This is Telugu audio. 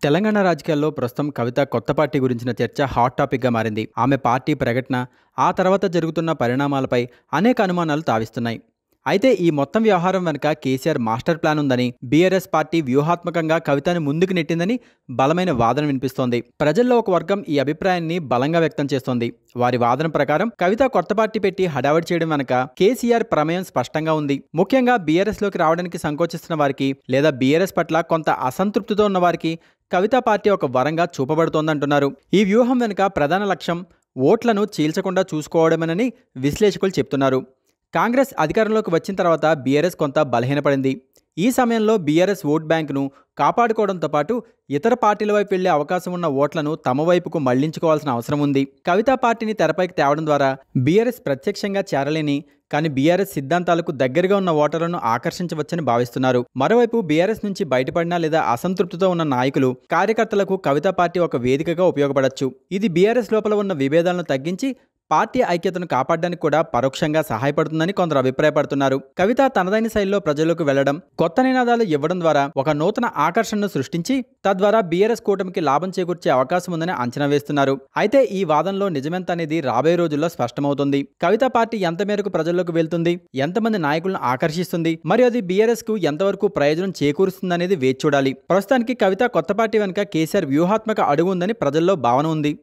తెలంగాణ రాజకీయాల్లో ప్రస్తుతం కవిత కొత్త పార్టీ గురించిన చర్చ హాట్ టాపిక్గా మారింది. ఆమె పార్టీ ప్రకటన, ఆ తర్వాత జరుగుతున్న పరిణామాలపై అనేక అనుమానాలు తావిస్తున్నాయి. అయితే ఈ మొత్తం వ్యవహారం వెనుక కేసీఆర్ మాస్టర్ ప్లాన్ ఉందని, బీఆర్ఎస్ పార్టీ వ్యూహాత్మకంగా కవితను ముందుకు నెట్టిందని బలమైన వాదన వినిపిస్తోంది. ప్రజల్లో ఒక వర్గం ఈ అభిప్రాయాన్ని బలంగా వ్యక్తం చేస్తోంది. వారి వాదన ప్రకారం కవిత కొత్త పార్టీ పెట్టి హడావడి చేయడం వెనుక కేసీఆర్ ప్రమేయం స్పష్టంగా ఉంది. ముఖ్యంగా బీఆర్ఎస్ లోకి రావడానికి సంకోచిస్తున్న వారికి, లేదా బీఆర్ఎస్ పట్ల కొంత అసంతృప్తితో ఉన్న వారికి కవితా పార్టీ ఒక వరంగా చూపబడుతోందంటున్నారు. ఈ వ్యూహం వెనుక ప్రధాన లక్ష్యం ఓట్లను చీల్చకుండా చూసుకోవడమేనని విశ్లేషకులు చెప్తున్నారు. కాంగ్రెస్ అధికారంలోకి వచ్చిన తర్వాత బీఆర్ఎస్ కొంత బలహీనపడింది. ఈ సమయంలో బీఆర్ఎస్ ఓట్ బ్యాంకును కాపాడుకోవడంతో పాటు ఇతర పార్టీల వైపు వెళ్లే అవకాశం ఉన్న ఓట్లను తమ వైపుకు మళ్లించుకోవాల్సిన అవసరం ఉంది. కవితా పార్టీని తెరపైకి తేవడం ద్వారా బీఆర్ఎస్ ప్రత్యక్షంగా చేరలేని, కానీ బీఆర్ఎస్ సిద్ధాంతాలకు దగ్గరగా ఉన్న ఓటర్లను ఆకర్షించవచ్చని భావిస్తున్నారు. మరోవైపు బీఆర్ఎస్ నుంచి బయటపడిన లేదా అసంతృప్తితో ఉన్న నాయకులు, కార్యకర్తలకు కవితా పార్టీ ఒక వేదికగా ఉపయోగపడవచ్చు. ఇది బీఆర్ఎస్ లోపల ఉన్న విభేదాలను తగ్గించి పార్టీ ఐక్యతను కాపాడడానికి కూడా పరోక్షంగా సహాయపడుతుందని కొందరు అభిప్రాయపడుతున్నారు. కవిత తనదైన శైలిలో ప్రజల్లోకి వెళ్లడం, కొత్త నినాదాలు ఇవ్వడం ద్వారా ఒక నూతన ఆకర్షణను సృష్టించి తద్వారా బీఆర్ఎస్ కూటమికి లాభం చేకూర్చే అవకాశం ఉందని అంచనా వేస్తున్నారు. అయితే ఈ వాదనలో నిజమెంత అనేది రాబోయే రోజుల్లో స్పష్టమవుతుంది. కవిత పార్టీ ఎంత మేరకు ప్రజల్లోకి వెళ్తుంది, ఎంతమంది నాయకులను ఆకర్షిస్తుంది, మరియు అది బీఆర్ఎస్ కు ఎంతవరకు ప్రయోజనం చేకూరుస్తుందనేది వేచి చూడాలి. ప్రస్తుతానికి కవిత కొత్త పార్టీ వెనుక కేసీఆర్ వ్యూహాత్మక అడుగు ఉందని ప్రజల్లో భావన ఉంది.